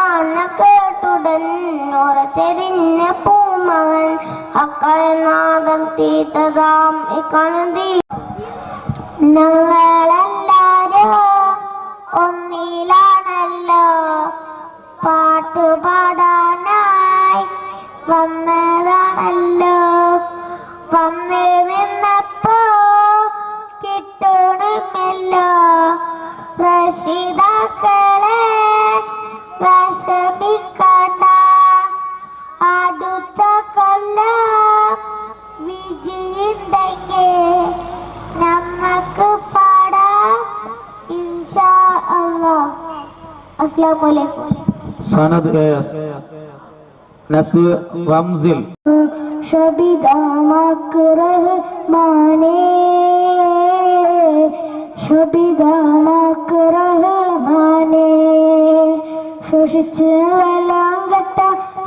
ഖുർആന കേട്ടുടൻ ഉറച്ചെരിഞ്ഞ പൂമകൻ അക്കളനാദം തീത്തതാം ഇക്കണതി. ഞങ്ങളെല്ലാരും ഒന്നിലാണല്ലോ പാട്ടുപാടാനായി വന്നതാണല്ലോ. വന്ന് നിന്നപ്പോ കിട്ടണമല്ലോ രക്ഷിതാക്കളെ വിഷമിക്കണ്ട. അടുത്ത കൊല്ലം വിജയുണ്ടെങ്കിൽ നമ്മക്ക് പാടാം ഇൻഷാ അല്ലാഹ്. അസ്സലാമു അലൈക്കും. സനദ് നസ്ബ് റംസിൽ ശബിദാമക്ക് റഹ്മാനേ ശബിദാമക്ക് റഹ്മാനേ സൂക്ഷിച്ച് വലാങ്കട്ട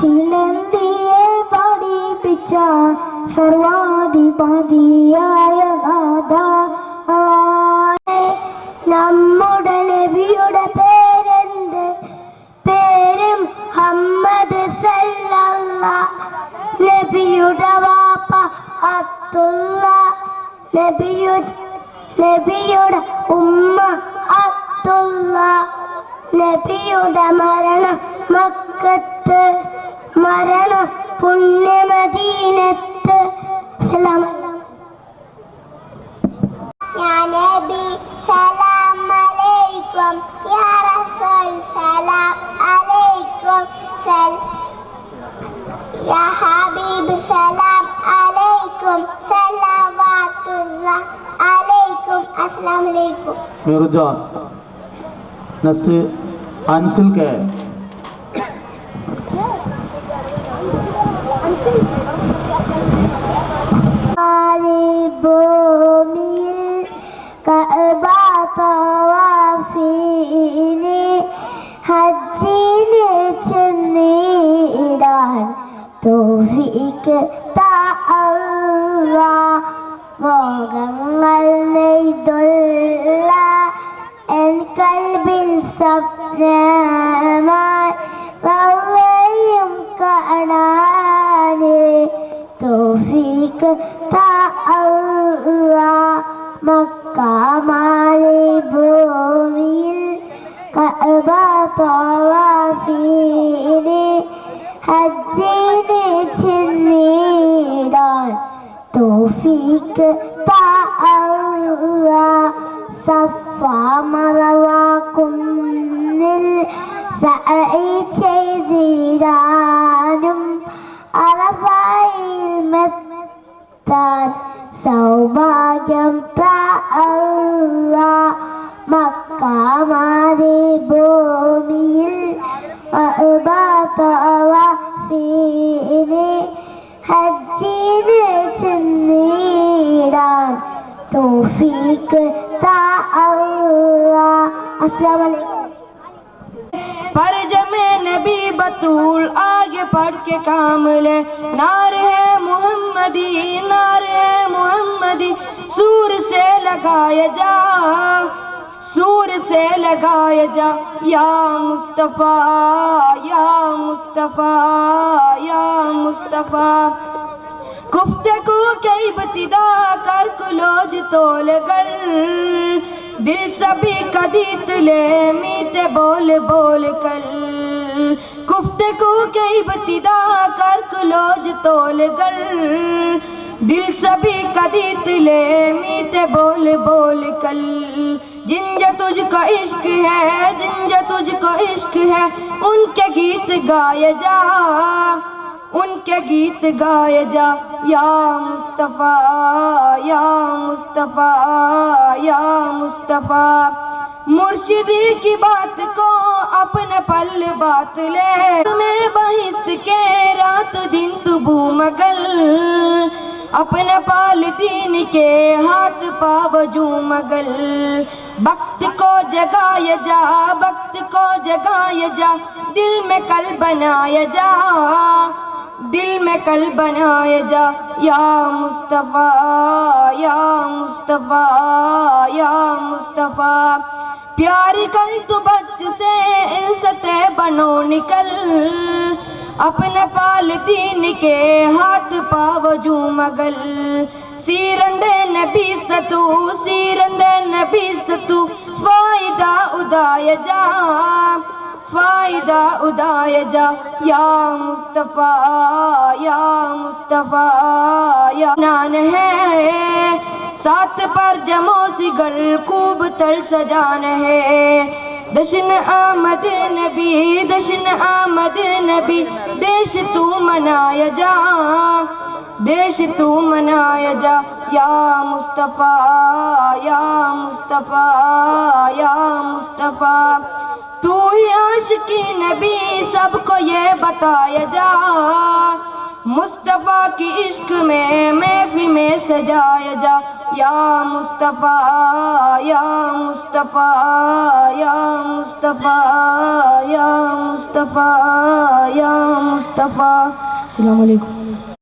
ചിലന്തിയെ പഠിപ്പിച്ച സർവാധിപതിയായ നാഥ. നമ്മുടെ നബിയുടെ പേരെന്ത്? പേരും മുഹമ്മദ് സല്ലല്ലാഹ്. നബിയുടെ വാപ്പ അബ്ദുള്ള, നബിയുടെ ഉമ്മ അബ്ദുള്ള. നബിയുടെ മരണം മക്കത്ത്, മരണം പുണ്യമദീനത്ത്. യാ നബി സലാം അലൈക്കും, യാ റസൂൽ സലാം അലൈക്കും, യാ ഹബീബ് സലാം അലൈക്കും, സലവാത്തുല്ലാഹ് അലൈക്കും. അസ്സലാമു അലൈക്കും. മിർജാസ് നെക്സ്റ്റ് അൻസിൽ കെ. ഭൂമിയിൽ കഅബ തവാഫിന് ഹജ്ജിന് ചെന്നിടാൻ തൗഫീഖ് താ അല്ലാഹ്. മോഹങ്ങൾ നെയ്തുള്ള എൻ കൽബിൽ സ്വപ്നമായി റൗളയും കാണാന് തൗഫീഖ് താ അല്ലാഹ്. മക്ക ഭൂമിയിൽ കഅബ തവാഫിന് ഹജ്ജിന് ചെന്നിടാൻ തൗഫീഖ് താ അല്ലാഹ്. സഫ മറവ കുന്നിൽ സഅയ് ചെയ്തിടാനും അറഫയിൽ മെത്താൻ സൗഭാഗ്യം താ അല്ലാഹ്. മക്ക ഭൂമിയിൽ കഅബ തവാഫിന് ഹജ്ജിന് ചെന്നിടാൻ തൗഫീഖ് താ അല്ലാഹ്. अस्सलाम वालेकुम। परजमे नबी बतूल आगे पढ़ के काम ले। नार है मुहम्मदी, नार है मुहम्मदी, सूर से लगाया जा, सूर से लगाया जा। या मुस्तफ़ा, या मुस्तफ़ा, या मुस्तफ़ा। गुफ्तगू के इब्तिदा कर कुलोज तोलगल, दिल सभी कदीत ले मीते बोल बोल कल। गुफ्तगू के इब्तिदा कर कुलोज तोलगल, दिल सभी कदीत ले मीते बोल बोल कल। जिनजा तुझको इश्क है, जिनजा तुझको इश्क है, उनके गीत गाए जा, उनके गीत गाए जा। या मुस्तफ़ा, या मुस्तफ़ा, या मुस्तफ़ा। मुर्शिदी की बात को अपने पल बात ले, तुम्हें बहिस्त के रात दिन तू मगल। अपने पाल दीन के हाथ पावजू मगल। वक्त को जगाया जा, वक्त को जगाया जा, दिल में कल बनाया जा, दिल में कल बनाया जा। या मुस्तफ़ा, या मुस्तफ़ा, या मुस्तफ़ा। پیاری کل تو بچ سے سطح بنو نکل اپنے پال دین کے ہاتھ پاوجو مگل سیرند نبی ستو سیرند نبی ستو فائدہ ادائے جا فائدہ ادائے جا یا مصطفیٰ یا مصطفیٰ یا نان ہے ساتھ پر جمع سگر خوب تر سجان ہے دشن آمد نبی دشن آمد نبی دیش تو منایا جا دیش تو منایا جا یا مصطفیٰ یا مصطفیٰ یا مصطفیٰ تو ہی عاشقی نبی سب کو یہ بتایا جا مصطفیٰ کی عشق میں محفل میں سجایا جا یا مصطفیٰ یا مصطفیٰ یا مصطفیٰ یا مصطفیٰ یا مصطفیٰ السلام علیکم